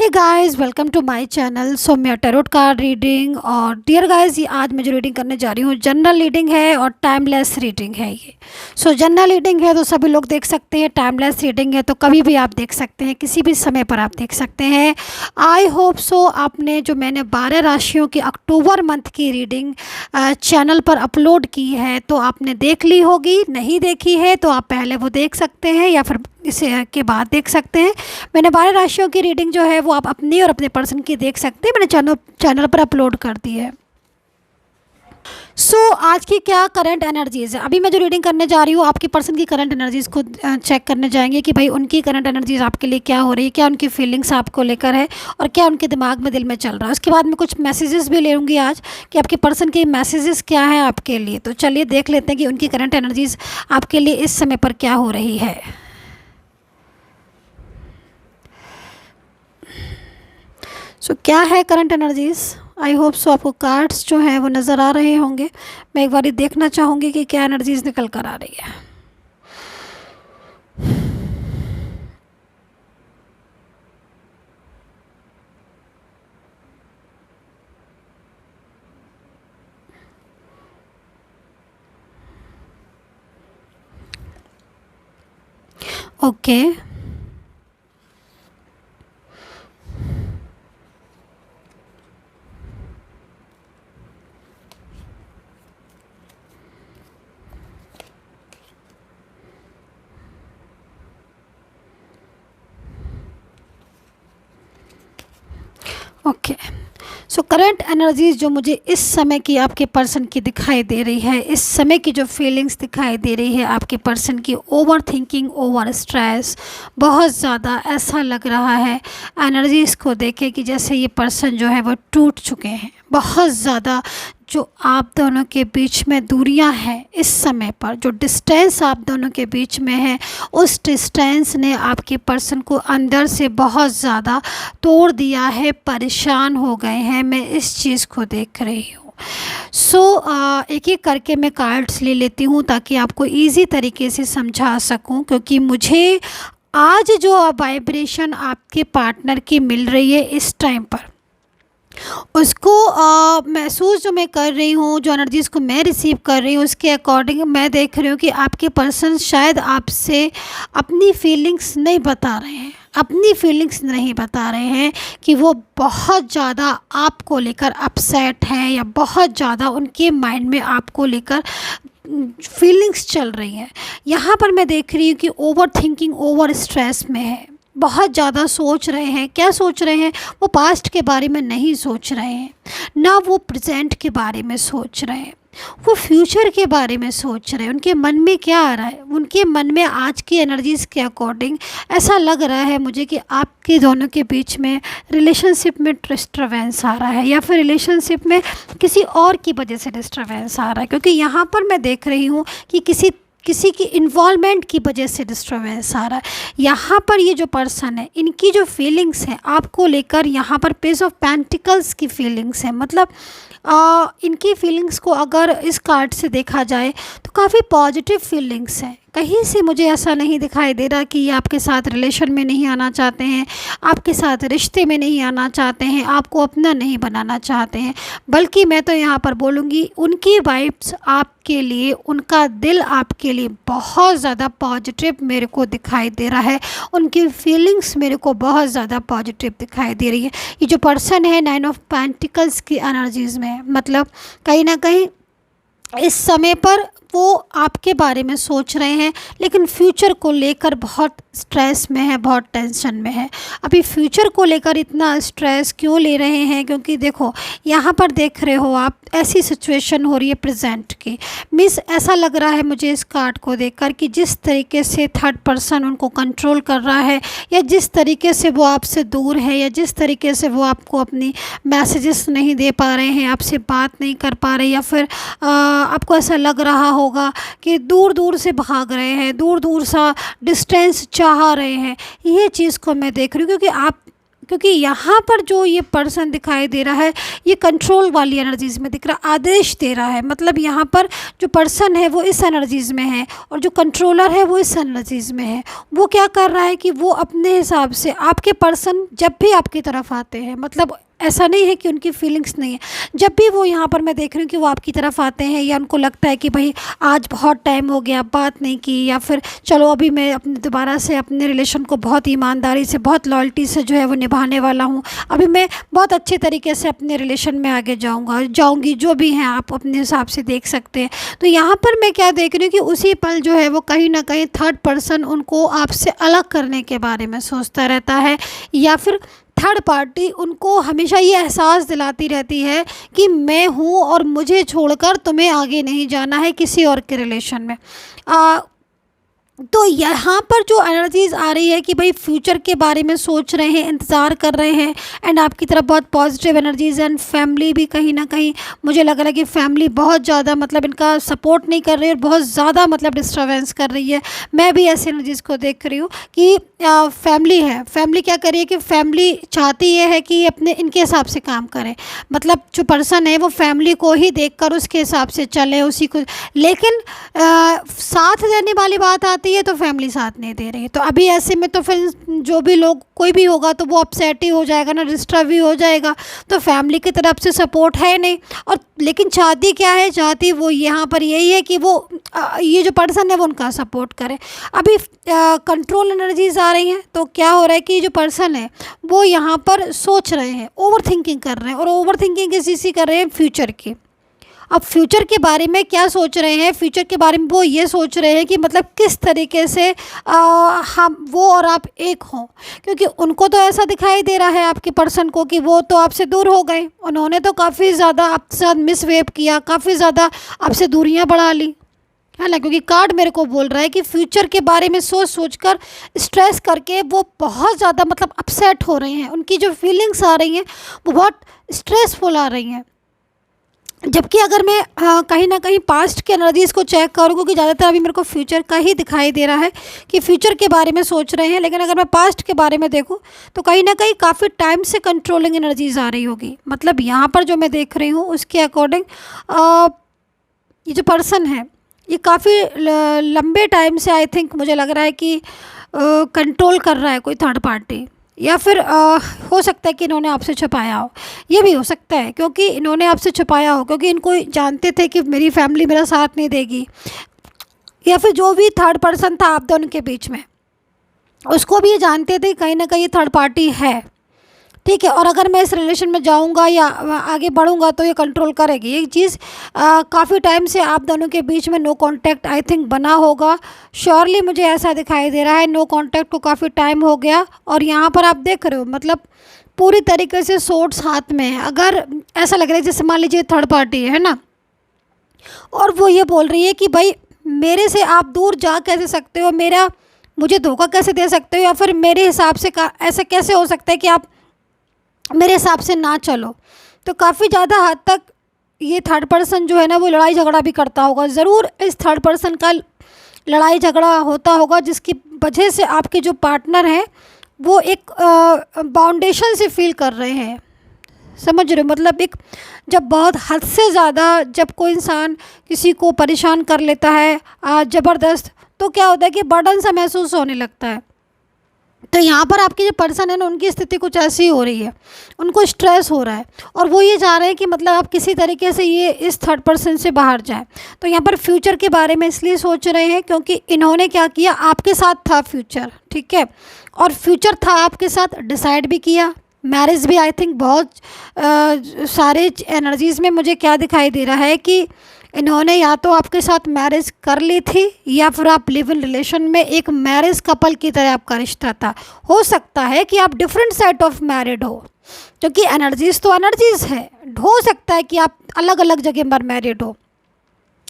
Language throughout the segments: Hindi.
Hey guys, welcome to my channel. So मैं टैरोट कार्ड रीडिंग और डियर गाइस, ये आज मैं जो रीडिंग करने जा रही हूँ जनरल रीडिंग है और टाइमलेस रीडिंग है ये। सो जनरल रीडिंग है तो सभी लोग देख सकते हैं, टाइमलेस रीडिंग है तो कभी भी आप देख सकते हैं, किसी भी समय पर आप देख सकते हैं। आई होप सो आपने जो मैंने 12 राशियों की अक्टूबर मंथ की रीडिंग चैनल पर अपलोड की है तो आपने देख ली होगी। नहीं देखी है तो आप पहले वो देख सकते हैं या फिर इसे के बाद देख सकते हैं। मैंने 12 राशियों की रीडिंग जो है वो आप अपनी और अपने पर्सन की देख सकते हैं, मैंने चैनल पर अपलोड कर दी है। सो आज की क्या करंट एनर्जीज़ है, अभी मैं जो रीडिंग करने जा रही हूँ आपकी पर्सन की करंट एनर्जीज़ को चेक करने जाएंगे कि भाई उनकी करंट एनर्जीज़ आपके लिए क्या हो रही है, क्या उनकी फीलिंग्स आपको लेकर है और क्या उनके दिमाग में दिल में चल रहा है। उसके बाद मैं कुछ मैसेजेस भी ले लूँगी आज कि आपके पर्सन के मैसेजेस क्या हैं आपके लिए। तो चलिए देख लेते हैं कि उनकी करंट एनर्जीज़ आपके लिए इस समय पर क्या हो रही है। सो क्या है करंट एनर्जीज़। आई होप सो आपको कार्ड्स जो हैं वो नज़र आ रहे होंगे। मैं एक बार देखना चाहूँगी कि क्या एनर्जीज़ निकल कर आ रही है। Okay okay. So current energies जो मुझे इस समय की आपके पर्सन की दिखाई दे रही है, इस समय की जो फीलिंग्स दिखाई दे रही है आपके पर्सन की, ओवर थिंकिंग, ओवर स्ट्रेस, बहुत ज़्यादा ऐसा लग रहा है एनर्जीज़ को देखे कि जैसे ये पर्सन जो है वो टूट चुके हैं। बहुत ज़्यादा जो आप दोनों के बीच में दूरियां हैं, इस समय पर जो डिस्टेंस आप दोनों के बीच में है, उस डिस्टेंस ने आपके पर्सन को अंदर से बहुत ज़्यादा तोड़ दिया है, परेशान हो गए हैं। मैं इस चीज़ को देख रही हूँ। एक एक करके मैं कार्ड्स ले लेती हूँ ताकि आपको इजी तरीके से समझा सकूँ, क्योंकि मुझे आज जो वाइब्रेशन आपके पार्टनर की मिल रही है इस टाइम पर, उसको महसूस जो मैं कर रही हूँ, जो एनर्जीज़ को मैं रिसीव कर रही हूँ, उसके अकॉर्डिंग मैं देख रही हूँ कि आपके पर्सन शायद आपसे अपनी फीलिंग्स नहीं बता रहे हैं, अपनी फीलिंग्स नहीं बता रहे हैं कि वो बहुत ज़्यादा आपको लेकर अपसेट हैं या बहुत ज़्यादा उनके माइंड में आपको लेकर फीलिंग्स चल रही हैं। यहाँ पर मैं देख रही हूँ कि ओवर थिंकिंग, ओवर स्ट्रेस में है, बहुत ज़्यादा सोच रहे हैं। क्या सोच रहे हैं? वो पास्ट के बारे में नहीं सोच रहे हैं, ना वो प्रेजेंट के बारे में सोच रहे हैं, वो फ्यूचर के बारे में सोच रहे हैं। उनके मन में क्या आ रहा है? उनके मन में आज की एनर्जीज़ के अकॉर्डिंग ऐसा लग रहा है मुझे कि आपके दोनों के बीच में रिलेशनशिप में डिस्टर्बेंस आ रहा है या फिर रिलेशनशिप में किसी और की वजह से डिस्टर्बेंस आ रहा है, क्योंकि यहाँ पर मैं देख रही हूँ कि किसी की इन्वॉल्वमेंट की वजह से डिस्टर्बेंस आ रहा है। यहाँ पर ये जो पर्सन है, इनकी जो फीलिंग्स हैं आपको लेकर, यहाँ पर पेज ऑफ पेंटिकल्स की फीलिंग्स है। मतलब इनकी फीलिंग्स को अगर इस कार्ड से देखा जाए तो काफ़ी पॉजिटिव फीलिंग्स हैं। कहीं से मुझे ऐसा नहीं दिखाई दे रहा कि ये आपके साथ रिलेशन में नहीं आना चाहते हैं, आपके साथ रिश्ते में नहीं आना चाहते हैं, आपको अपना नहीं बनाना चाहते हैं, बल्कि मैं तो यहाँ पर बोलूँगी उनकी वाइब्स आपके लिए, उनका दिल आपके लिए बहुत ज़्यादा पॉजिटिव मेरे को दिखाई दे रहा है। उनकी फीलिंग्स मेरे को बहुत ज़्यादा पॉजिटिव दिखाई दे रही है। ये जो पर्सन है 9 ऑफ पेंटिकल्स की एनर्जीज़ में, मतलब कहीं ना कहीं इस समय पर वो आपके बारे में सोच रहे हैं, लेकिन फ्यूचर को लेकर बहुत स्ट्रेस में है, बहुत टेंशन में है। अभी फ्यूचर को लेकर इतना स्ट्रेस क्यों ले रहे हैं? क्योंकि देखो यहाँ पर देख रहे हो आप, ऐसी सिचुएशन हो रही है प्रेजेंट की। मिस ऐसा लग रहा है मुझे इस कार्ड को देखकर कि जिस तरीके से थर्ड पर्सन उनको कंट्रोल कर रहा है, या जिस तरीके से वो आपसे दूर है, या जिस तरीके से वो आपको अपनी मैसेजेस नहीं दे पा रहे हैं, आपसे बात नहीं कर पा रहे, या फिर आपको ऐसा लग रहा होगा कि दूर दूर से भाग रहे हैं, दूर दूर सा डिस्टेंस चाह रहे हैं। ये चीज़ को मैं देख रही हूँ, क्योंकि आप क्योंकि यहाँ पर जो ये पर्सन दिखाई दे रहा है ये कंट्रोल वाली एनर्जीज़ में दिख रहा है, आदेश दे रहा है। मतलब यहाँ पर जो पर्सन है वो इस एनर्जीज़ में है और जो कंट्रोलर है वो इस एनर्जीज़ में है। वो क्या कर रहा है कि वो अपने हिसाब से, आपके पर्सन जब भी आपकी तरफ आते हैं, मतलब ऐसा नहीं है कि उनकी फीलिंग्स नहीं है, जब भी वो यहाँ पर मैं देख रही हूँ कि वो आपकी तरफ आते हैं या उनको लगता है कि भाई आज बहुत टाइम हो गया बात नहीं की, या फिर चलो अभी मैं अपने दोबारा से अपने रिलेशन को बहुत ईमानदारी से, बहुत लॉयल्टी से जो है वो निभाने वाला हूँ, अभी मैं बहुत अच्छे तरीके से अपने रिलेशन में आगे जाऊँगी, जो भी हैं आप अपने हिसाब से देख सकते हैं। तो यहाँ पर मैं क्या देख रही हूँ कि उसी पल जो है वो कहीं ना कहीं थर्ड पर्सन उनको आपसे अलग करने के बारे में सोचता रहता है, या फिर थर्ड पार्टी उनको हमेशा ये एहसास दिलाती रहती है कि मैं हूँ और मुझे छोड़कर तुम्हें आगे नहीं जाना है किसी और के रिलेशन में। तो यहाँ पर जो एनर्जीज़ आ रही है कि भाई फ्यूचर के बारे में सोच रहे हैं, इंतज़ार कर रहे हैं, एंड आपकी तरफ बहुत पॉजिटिव एनर्जीज़ एंड फैमिली भी कहीं ना कहीं मुझे लग रहा है कि फैमिली बहुत ज़्यादा मतलब इनका सपोर्ट नहीं कर रही है और बहुत ज़्यादा मतलब डिस्टर्बेंस कर रही है। मैं भी ऐसी एनर्जीज़ को देख रही हूँ कि फैमिली है, फैमिली क्या कर रही है कि फैमिली चाहती ये है कि अपने इनके हिसाब से काम करें, मतलब जो पर्सन है वो फैमिली को ही देखकर उसके हिसाब से चले, उसी को, लेकिन साथ देने वाली बात आती है तो फैमिली साथ नहीं दे रही है। तो अभी ऐसे में तो फिर जो भी लोग कोई भी होगा तो वो अपसेट ही हो जाएगा ना, डिस्टर्ब ही हो जाएगा। तो फैमिली की तरफ से सपोर्ट है नहीं, और लेकिन चाहती क्या है, चाहती वो यहाँ पर यही है कि वो ये जो पर्सन है वो उनका सपोर्ट करे। अभी कंट्रोल एनर्जीज आ रही हैं, तो क्या हो रहा है कि जो पर्सन है वो यहाँ पर सोच रहे हैं, ओवर थिंकिंग कर रहे हैं, और ओवर थिंकिंग किस चीज़ की कर रहे हैं, फ्यूचर की। अब फ्यूचर के बारे में क्या सोच रहे हैं, फ्यूचर के बारे में वो ये सोच रहे हैं कि मतलब किस तरीके से हम, वो और आप एक हों, क्योंकि उनको तो ऐसा दिखाई दे रहा है आपके पर्सन को कि वो तो आपसे दूर हो गए, उन्होंने तो काफ़ी ज़्यादा आपके साथ मिसवेव किया, काफ़ी ज़्यादा आपसे दूरियां बढ़ा ली, है ना। क्योंकि कार्ड मेरे को बोल रहा है कि फ्यूचर के बारे में सोच कर स्ट्रेस करके वो बहुत ज़्यादा मतलब अपसेट हो रहे हैं, उनकी जो फीलिंग्स आ रही हैं वो बहुत स्ट्रेसफुल आ रही हैं। जबकि अगर मैं कहीं ना कहीं पास्ट के एनर्जीज़ को चेक करूँ, क्योंकि ज़्यादातर अभी मेरे को फ्यूचर का ही दिखाई दे रहा है कि फ्यूचर के बारे में सोच रहे हैं, लेकिन अगर मैं पास्ट के बारे में देखूँ तो कहीं ना कहीं काफ़ी टाइम से कंट्रोलिंग एनर्जीज़ आ रही होगी। मतलब यहाँ पर जो मैं देख रही हूँ उसके अकॉर्डिंग ये जो पर्सन है ये काफ़ी लंबे टाइम से, आई थिंक मुझे लग रहा है कि कंट्रोल कर रहा है कोई थर्ड पार्टी, या फिर हो सकता है कि इन्होंने आपसे छुपाया हो, ये भी हो सकता है क्योंकि इन्होंने आपसे छुपाया हो क्योंकि इनको जानते थे कि मेरी फैमिली मेरा साथ नहीं देगी, या फिर जो भी थर्ड पर्सन था आप दोनों के बीच में उसको भी ये जानते थे कहीं ना कहीं थर्ड पार्टी है, ठीक है, और अगर मैं इस रिलेशन में जाऊंगा या आगे बढ़ूंगा तो ये कंट्रोल करेगी। ये चीज़ काफ़ी टाइम से आप दोनों के बीच में नो कांटेक्ट आई थिंक बना होगा, श्योरली मुझे ऐसा दिखाई दे रहा है, नो कांटेक्ट को काफ़ी टाइम हो गया। और यहाँ पर आप देख रहे हो मतलब पूरी तरीके से सोर्ट्स हाथ में है। अगर ऐसा लग रहा है जैसे मान लीजिए थर्ड पार्टी है ना, और वो ये बोल रही है कि भाई मेरे से आप दूर जा कैसे सकते हो, मेरा मुझे धोखा कैसे दे सकते हो, या फिर मेरे हिसाब से ऐसा कैसे हो सकता है कि आप मेरे हिसाब से ना चलो। तो काफ़ी ज़्यादा हद तक ये थर्ड पर्सन जो है ना वो लड़ाई झगड़ा भी करता होगा, ज़रूर इस थर्ड पर्सन का लड़ाई झगड़ा होता होगा जिसकी वजह से आपके जो पार्टनर हैं वो एक बाउंडेशन से फील कर रहे हैं, समझ रहे हो। मतलब एक जब बहुत हद से ज़्यादा जब कोई इंसान किसी को परेशान कर लेता है ज़बरदस्त, तो क्या होता है कि बर्डन सा महसूस होने लगता है। तो यहाँ पर आपके जो पर्सन है ना उनकी स्थिति कुछ ऐसी हो रही है, उनको स्ट्रेस हो रहा है और वो ये चाह रहे हैं कि मतलब आप किसी तरीके से ये इस थर्ड पर्सन से बाहर जाए। तो यहाँ पर फ्यूचर के बारे में इसलिए सोच रहे हैं क्योंकि इन्होंने क्या किया, आपके साथ था फ्यूचर, ठीक है, और फ्यूचर था आपके साथ, डिसाइड भी किया, मैरिज भी आई थिंक बहुत सारे एनर्जीज़ में मुझे क्या दिखाई दे रहा है कि इन्होंने या तो आपके साथ मैरिज कर ली थी या फिर आप लिव इन रिलेशन में एक मैरिज कपल की तरह आपका रिश्ता था। हो सकता है कि आप डिफरेंट सेट ऑफ मैरिड हो, क्योंकि एनर्जीज़ तो एनर्जीज़ है, हो सकता है कि आप अलग अलग जगह पर मैरिड हो,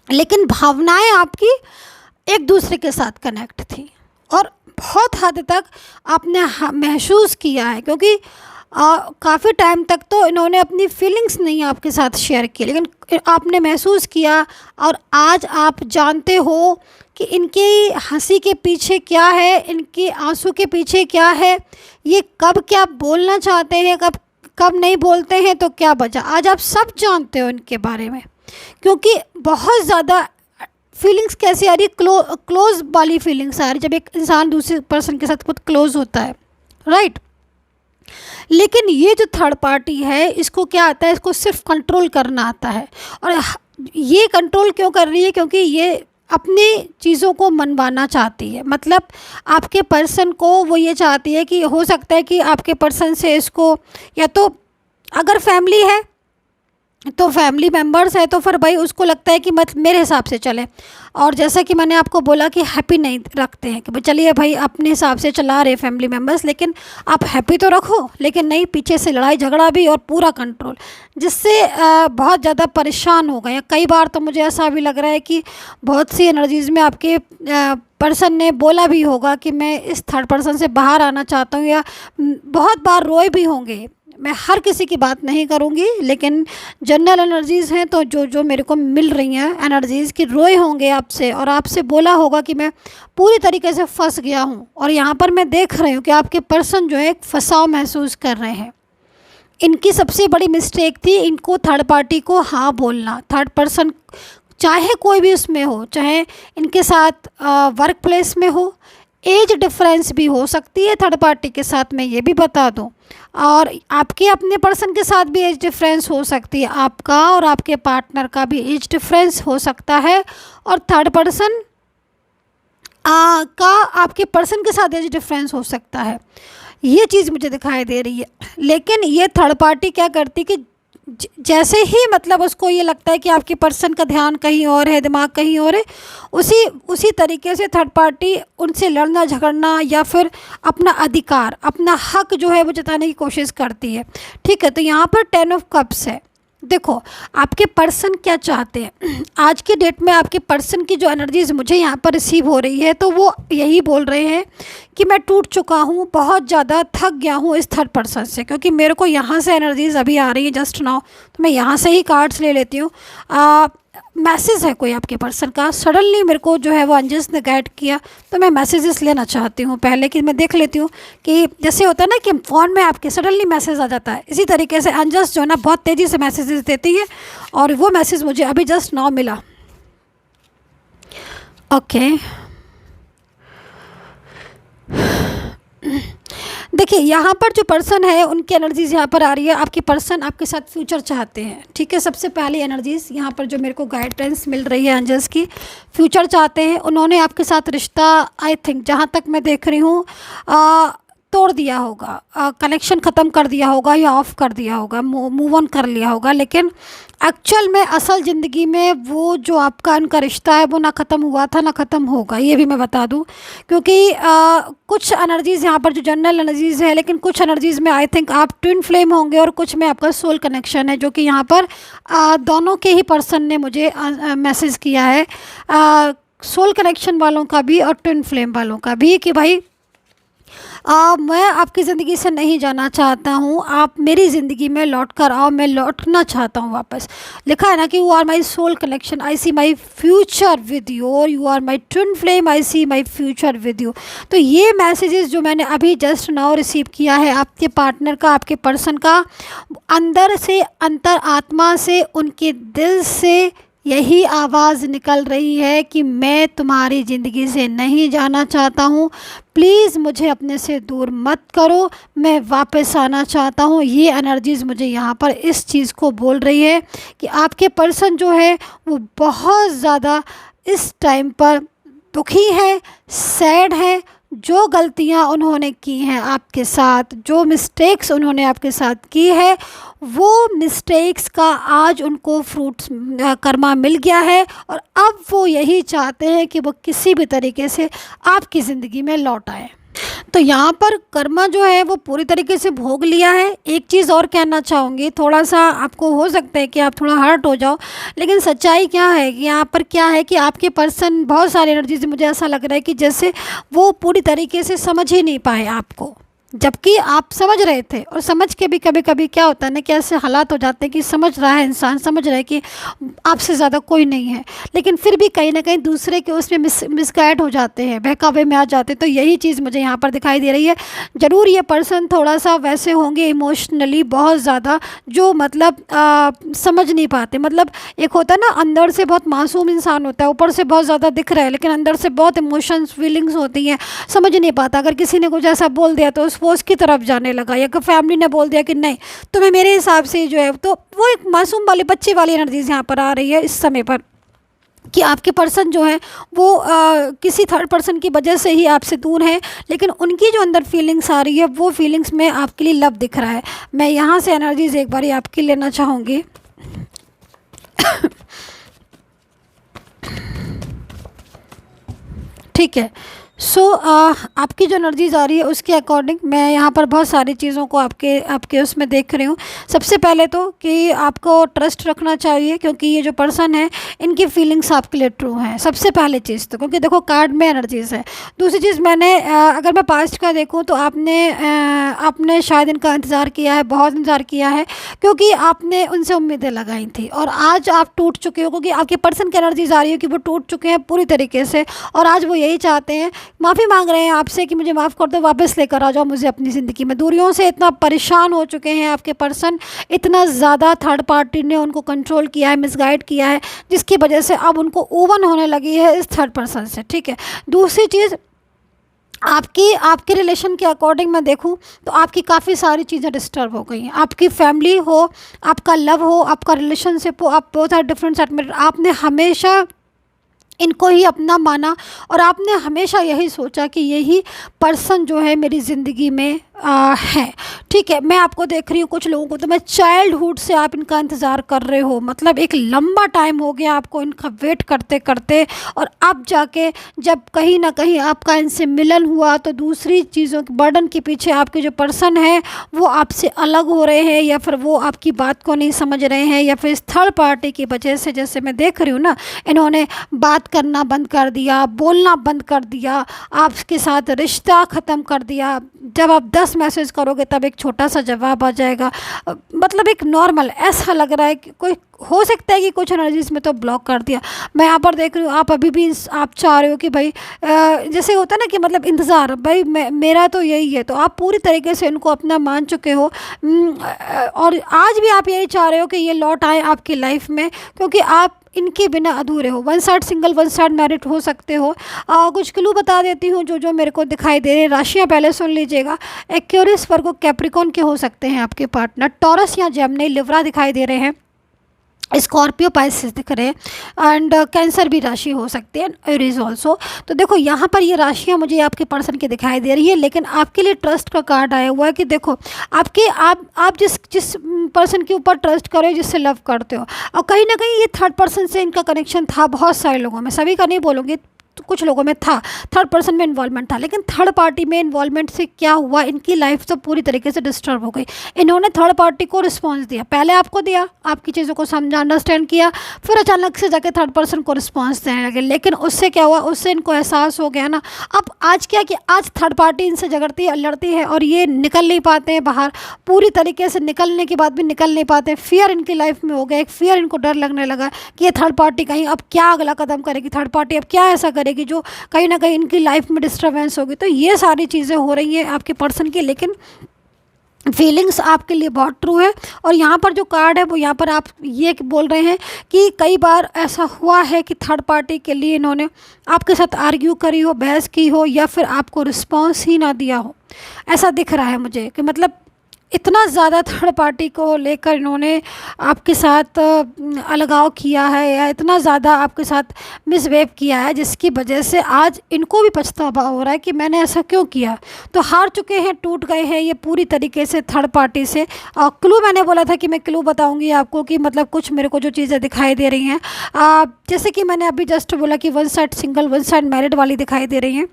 लेकिन भावनाएं आपकी एक दूसरे के साथ कनेक्ट थी और बहुत हद तक आपने महसूस किया है, क्योंकि काफ़ी टाइम तक तो इन्होंने अपनी फीलिंग्स नहीं आपके साथ शेयर की, लेकिन आपने महसूस किया और आज आप जानते हो कि इनकी हंसी के पीछे क्या है, इनके आंसू के पीछे क्या है, ये कब क्या बोलना चाहते हैं, कब कब नहीं बोलते हैं, तो क्या वजह। आज आप सब जानते हो इनके बारे में, क्योंकि बहुत ज़्यादा फीलिंग्स कैसी आ रही, क्लोज वाली फीलिंग्स आ रही जब एक इंसान दूसरे पर्सन के साथ बहुत क्लोज होता है, राइट। लेकिन ये जो थर्ड पार्टी है, इसको क्या आता है, इसको सिर्फ कंट्रोल करना आता है। और ये कंट्रोल क्यों कर रही है, क्योंकि ये अपनी चीज़ों को मनवाना चाहती है। मतलब आपके पर्सन को वो ये चाहती है कि हो सकता है कि आपके पर्सन से इसको, या तो अगर फैमिली है तो फैमिली मेम्बर्स है तो फिर भाई उसको लगता है कि मत मेरे हिसाब से चले। और जैसा कि मैंने आपको बोला कि हैप्पी नहीं रखते हैं कि भाई चलिए भाई अपने हिसाब से चला रहे फैमिली मेम्बर्स, लेकिन आप हैप्पी तो रखो, लेकिन नहीं, पीछे से लड़ाई झगड़ा भी और पूरा कंट्रोल, जिससे बहुत ज़्यादा परेशान हो गए। कई बार तो मुझे ऐसा भी लग रहा है कि बहुत सी एनर्जीज़ में आपके पर्सन ने बोला भी होगा कि मैं इस थर्ड पर्सन से बाहर आना चाहता हूँ, या बहुत बार रोए भी होंगे। मैं हर किसी की बात नहीं करूँगी, लेकिन जनरल एनर्जीज़ हैं तो जो जो मेरे को मिल रही हैं एनर्जीज़ की, रोए होंगे आपसे और आपसे बोला होगा कि मैं पूरी तरीके से फंस गया हूँ। और यहाँ पर मैं देख रही हूँ कि आपके पर्सन जो है एक फंसाव महसूस कर रहे हैं। इनकी सबसे बड़ी मिस्टेक थी इनको थर्ड पार्टी को हाँ बोलना। थर्ड पर्सन चाहे कोई भी उसमें हो, चाहे इनके साथ वर्क प्लेस में हो, एज डिफरेंस भी हो सकती है थर्ड पार्टी के साथ, मैं ये भी बता दूं। और आपके अपने पर्सन के साथ भी एज डिफरेंस हो सकती है, आपका और आपके पार्टनर का भी एज डिफरेंस हो सकता है, और थर्ड पर्सन का आपके पर्सन के साथ एज डिफरेंस हो सकता है। ये चीज़ मुझे दिखाई दे रही है। लेकिन ये थर्ड पार्टी क्या करती कि जैसे ही मतलब उसको ये लगता है कि आपके पर्सन का ध्यान कहीं और है, दिमाग कहीं और है, उसी तरीके से थर्ड पार्टी उनसे लड़ना झगड़ना या फिर अपना अधिकार, अपना हक जो है वो जताने की कोशिश करती है। ठीक है, तो यहाँ पर 10 ऑफ कप्स है। देखो आपके पर्सन क्या चाहते हैं। आज की डेट में आपके पर्सन की जो एनर्जीज मुझे यहाँ पर रिसीव हो रही है, तो वो यही बोल रहे हैं कि मैं टूट चुका हूँ, बहुत ज़्यादा थक गया हूँ इस थर्ड पर्सन से। क्योंकि मेरे को यहाँ से एनर्जीज अभी आ रही है जस्ट नाउ, तो मैं यहाँ से ही कार्ड्स ले लेती हूँ। मैसेज है कोई आपके पर्सन का, सडनली मेरे को जो है वो अंजस ने गाइड किया, तो मैं मैसेजेस लेना चाहती हूँ पहले कि मैं देख लेती हूँ कि जैसे होता है ना कि फ़ोन में आपके सडनली मैसेज आ जाता है, इसी तरीके से अंजस जो है ना बहुत तेज़ी से मैसेजेस देती है, और वो मैसेज मुझे अभी जस्ट नाउ मिला। ओके, देखिए यहाँ पर जो पर्सन है उनकी एनर्जीज यहाँ पर आ रही है। आपके पर्सन आपके साथ फ्यूचर चाहते हैं। ठीक है, सबसे पहली एनर्जीज यहाँ पर जो मेरे को गाइडेंस मिल रही है एंजल्स की, फ्यूचर चाहते हैं। उन्होंने आपके साथ रिश्ता आई थिंक जहाँ तक मैं देख रही हूँ तोड़ दिया होगा, कनेक्शन ख़त्म कर दिया होगा या ऑफ़ कर दिया होगा, मूव ऑन कर लिया होगा। लेकिन एक्चुअल में असल ज़िंदगी में वो जो आपका उनका रिश्ता है वो ना ख़त्म हुआ था ना ख़त्म होगा, ये भी मैं बता दूं। क्योंकि कुछ एनर्जीज़ यहाँ पर जो जनरल एनर्जीज़ है, लेकिन कुछ एनर्जीज़ में आई थिंक आप ट्विन फ्लेम होंगे, और कुछ में आपका सोल कनेक्शन है, जो कि यहाँ पर दोनों के ही पर्सन ने मुझे मैसेज किया है, सोल कनेक्शन वालों का भी और ट्विन फ्लेम वालों का भी, कि भाई मैं आपकी ज़िंदगी से नहीं जाना चाहता हूँ, आप मेरी ज़िंदगी में लौट कर आओ, मैं लौटना चाहता हूँ वापस। लिखा है ना कि you are my soul connection, I see my future with you, और you are my twin flame, I see my future with you. तो ये मैसेजेस जो मैंने अभी जस्ट नाउ रिसीव किया है आपके पार्टनर का, आपके पर्सन का, अंदर से, अंतर आत्मा से, उनके दिल से यही आवाज़ निकल रही है कि मैं तुम्हारी ज़िंदगी से नहीं जाना चाहता हूँ, प्लीज़ मुझे अपने से दूर मत करो, मैं वापस आना चाहता हूँ। ये एनर्जीज़ मुझे यहाँ पर इस चीज़ को बोल रही है कि आपके पर्सन जो है वो बहुत ज़्यादा इस टाइम पर दुखी है, सैड है। जो गलतियाँ उन्होंने की हैं आपके साथ, जो मिस्टेक्स उन्होंने आपके साथ की है, वो मिस्टेक्स का आज उनको फ्रूट्स कर्मा मिल गया है, और अब वो यही चाहते हैं कि वो किसी भी तरीके से आपकी ज़िंदगी में लौट आए। तो यहाँ पर कर्मा जो है वो पूरी तरीके से भोग लिया है। एक चीज़ और कहना चाहूँगी, थोड़ा सा आपको हो सकता है कि आप थोड़ा हर्ट हो जाओ, लेकिन सच्चाई क्या है कि यहाँ पर क्या है कि आपके पर्सन बहुत सारी एनर्जी से मुझे ऐसा लग रहा है कि जैसे वो पूरी तरीके से समझ ही नहीं पाए आपको। जबकि आप समझ रहे थे, और समझ के भी कभी कभी क्या होता है ना कि ऐसे हालात हो जाते हैं कि समझ रहा है इंसान, समझ रहा है कि आपसे ज़्यादा कोई नहीं है, लेकिन फिर भी कहीं ना कहीं दूसरे के उसमें मिसगाइड हो जाते हैं, बहकावे में आ जाते हैं। तो यही चीज़ मुझे यहाँ पर दिखाई दे रही है। ज़रूर ये पर्सन थोड़ा सा वैसे होंगे इमोशनली बहुत ज़्यादा, जो मतलब समझ नहीं पाते। मतलब एक होता है ना, अंदर से बहुत मासूम इंसान होता है, ऊपर से बहुत ज़्यादा दिख रहा है, लेकिन अंदर से बहुत इमोशंस फीलिंग्स होती हैं, समझ नहीं पाता। अगर किसी ने कुछ ऐसा बोल दिया तो वो उसकी तरफ जाने लगा, या फैमिली ने बोल दिया कि नहीं तुम्हें मेरे हिसाब से जो है, तो वो एक मासूम वाली बच्चे वाली एनर्जीज यहाँ पर आ रही है इस समय पर, कि आपके पर्सन जो है वो किसी थर्ड पर्सन की वजह से ही आपसे दूर है, लेकिन उनकी जो अंदर फीलिंग्स आ रही है वो फीलिंग्स में आपके लिए लव दिख रहा है। मैं यहाँ से एनर्जीज एक बार आपकी लेना चाहूँगी। ठीक है। सो आपकी जो एनर्जीज आ रही है उसके अकॉर्डिंग मैं यहाँ पर बहुत सारी चीज़ों को आपके आपके उसमें देख रही हूँ। सबसे पहले तो कि आपको ट्रस्ट रखना चाहिए, क्योंकि ये जो पर्सन है इनकी फीलिंग्स आपके लिए ट्रू हैं, सबसे पहले चीज़ तो, क्योंकि देखो कार्ड में एनर्जीज है। दूसरी चीज़, मैंने अगर मैं पास्ट का देखूँ तो आपने शायद इनका इंतज़ार किया है, बहुत इंतज़ार किया है, क्योंकि आपने उनसे उम्मीदें लगाई थी और आज आप टूट चुके हो, क्योंकि आपके पर्सन की एनर्जीज आ रही है कि वो टूट चुके हैं पूरी तरीके से, और आज वो यही चाहते हैं, माफ़ी मांग रहे हैं आपसे कि मुझे माफ़ कर दो, वापस लेकर आ जाओ मुझे अपनी ज़िंदगी में। दूरियों से इतना परेशान हो चुके हैं आपके पर्सन, इतना ज़्यादा थर्ड पार्टी ने उनको कंट्रोल किया है, मिसगाइड किया है, जिसकी वजह से अब उनको ओवन होने लगी है इस थर्ड पर्सन से। ठीक है। दूसरी चीज़, आपके रिलेशन के अकॉर्डिंग मैं देखूं तो आपकी काफ़ी सारी चीज़ें डिस्टर्ब हो गई हैं। आपकी फैमिली हो, आपका लव हो, आपका रिलेशनशिप हो, आप बहुत सारे डिफरेंट सेट, आपने हमेशा इनको ही अपना माना और आपने हमेशा यही सोचा कि यही पर्सन जो है मेरी ज़िंदगी में है। ठीक है। मैं आपको देख रही हूँ, कुछ लोगों को तो मैं चाइल्डहुड से आप इनका इंतज़ार कर रहे हो, मतलब एक लंबा टाइम हो गया आपको इनका वेट करते करते, और अब जाके जब कहीं ना कहीं आपका इनसे मिलन हुआ तो दूसरी चीज़ों के बर्डन के पीछे आपके जो पर्सन है वो आपसे अलग हो रहे हैं, या फिर वो आपकी बात को नहीं समझ रहे हैं, या फिर इस थर्ड पार्टी की वजह से, जैसे मैं देख रही हूँ ना, इन्होंने बात करना बंद कर दिया, बोलना बंद कर दिया, आपके साथ रिश्ता ख़त्म कर दिया। जब आप 10 मैसेज करोगे तब एक छोटा सा जवाब आ जाएगा, मतलब एक नॉर्मल ऐसा लग रहा है कि कोई, हो सकता है कि कुछ एनर्जीज में तो ब्लॉक कर दिया। मैं यहाँ पर देख रही हूँ आप अभी भी आप चाह रहे हो कि भाई जैसे होता है ना कि मतलब इंतज़ार, भाई मेरा तो यही है, तो आप पूरी तरीके से इनको अपना मान चुके हो। और आज भी आप यही चाह रहे हो कि ये लौट आए आपकी लाइफ में, क्योंकि आप इनके बिना अधूरे हो। One side single, one side married हो सकते हो। कुछ क्लू बता देती हूँ जो जो मेरे को दिखाई दे रहे हैं। राशियाँ पहले सुन लीजिएगा। एक्वेरियस, वर्गो, कैप्रिकॉर्न के हो सकते हैं आपके पार्टनर। टॉरस या जेमिनी, लिब्रा दिखाई दे रहे हैं। स्कॉर्पियो, पाइसेस दिख रहे हैं, एंड कैंसर भी राशि हो सकती है, एरीज ऑल्सो। तो देखो यहाँ पर ये राशियाँ मुझे आपके पर्सन की दिखाई दे रही है, लेकिन आपके लिए ट्रस्ट का कार्ड आया हुआ है कि देखो आप जिस पर्सन के ऊपर ट्रस्ट करो, जिससे लव करते हो, और कहीं ना कहीं ये थर्ड पर्सन से इनका कनेक्शन था बहुत सारे लोगों में, सभी का नहीं बोलूँगी, तो कुछ लोगों में था, थर्ड पर्सन में इन्वॉल्वमेंट था, लेकिन थर्ड पार्टी में इन्वॉल्वमेंट से क्या हुआ, इनकी लाइफ तो पूरी तरीके से डिस्टर्ब हो गई। इन्होंने थर्ड पार्टी को रिस्पांस दिया, पहले आपको दिया, आपकी चीज़ों को समझा, अंडरस्टैंड किया, फिर अचानक से जाके थर्ड पर्सन को रिस्पांस देने लगे। लेकिन उससे क्या हुआ, उससे इनको एहसास हो गया ना, अब आज क्या कि आज थर्ड पार्टी इनसे झगड़ती है, लड़ती है, और ये निकल नहीं पाते हैं बाहर, पूरी तरीके से निकलने के बाद भी निकल नहीं पाते। फियर इनकी लाइफ में हो गया, एक फियर, इनको डर लगने लगा कि ये थर्ड पार्टी कहीं अब क्या अगला कदम करेगी, थर्ड पार्टी अब क्या ऐसा करेगी जो कहीं ना कहीं इनकी लाइफ में डिस्टर्बेंस होगी। तो ये सारी चीज़ें हो रही हैं आपके पर्सन की, लेकिन फीलिंग्स आपके लिए बहुत ट्रू है। और यहाँ पर जो कार्ड है वो यहाँ पर आप ये बोल रहे हैं कि कई बार ऐसा हुआ है कि थर्ड पार्टी के लिए इन्होंने आपके साथ आर्ग्यू करी हो, बहस की हो, या फिर आपको रिस्पांस ही ना दिया हो, ऐसा दिख रहा है मुझे कि मतलब इतना ज़्यादा थर्ड पार्टी को लेकर इन्होंने आपके साथ अलगाव किया है, या इतना ज़्यादा आपके साथ मिसबिहेव किया है, जिसकी वजह से आज इनको भी पछतावा हो रहा है कि मैंने ऐसा क्यों किया। तो हार चुके हैं, टूट गए हैं ये पूरी तरीके से थर्ड पार्टी से। क्लू मैंने बोला था कि मैं क्लू बताऊंगी आपको कि मतलब कुछ मेरे को जो चीज़ें दिखाई दे रही हैं, जैसे कि मैंने अभी जस्ट बोला कि one side single, one side married वाली दिखाई दे रही हैं।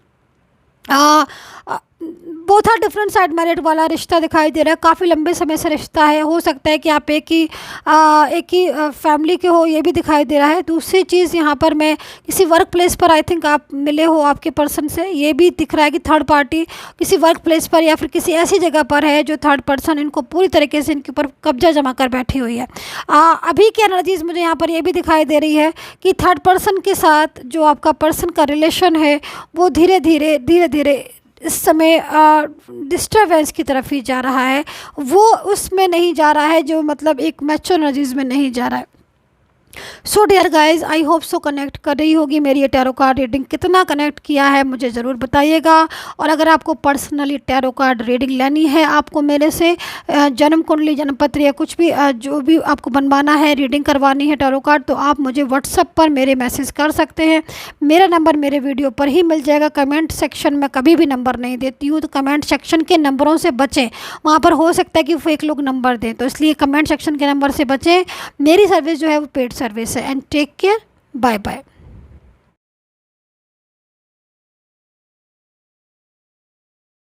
Both are different side married वाला रिश्ता दिखाई दे रहा है, काफ़ी लंबे समय से रिश्ता है, हो सकता है कि आप एक ही फैमिली के हो, ये भी दिखाई दे रहा है। दूसरी चीज़ यहाँ पर मैं किसी वर्क प्लेस पर आई थिंक आप मिले हो आपके पर्सन से, ये भी दिख रहा है कि थर्ड पार्टी किसी वर्क प्लेस पर या फिर किसी ऐसी जगह पर है जो थर्ड पर्सन इनको पूरी तरीके से इनके ऊपर कब्जा जमा कर बैठी हुई है। अभी की एनर्जीज़ मुझे यहाँ पर ये भी दिखाई दे रही है कि थर्ड पर्सन के साथ जो आपका पर्सन का रिलेशन है वो धीरे धीरे इस समय डिस्टर्बेंस की तरफ ही जा रहा है, वो उसमें नहीं जा रहा है जो मतलब एक मैच्योर एनर्जीज़ में नहीं जा रहा है। So dear guys, I hope so connect कर रही होगी मेरी ये टैरो कार्ड रीडिंग। कितना कनेक्ट किया है मुझे ज़रूर बताइएगा। और अगर आपको पर्सनली टैरो कार्ड रीडिंग लेनी है, आपको मेरे से जन्म कुंडली, जन्मपत्र या कुछ भी जो भी आपको बनवाना है, रीडिंग करवानी है टैरो कार्ड, तो आप मुझे व्हाट्सअप पर मेरे मैसेज कर सकते हैं। मेरा नंबर मेरे वीडियो पर ही मिल जाएगा। कमेंट सेक्शन में कभी भी नंबर नहीं देती हूँ, तो कमेंट सेक्शन के नंबरों से बचें। वहाँ पर हो सकता है कि फेक लोग नंबर दें, तो इसलिए कमेंट सेक्शन के नंबर से बचें। मेरी सर्विस जो है वो पेड सर्विस है। And take care, bye bye.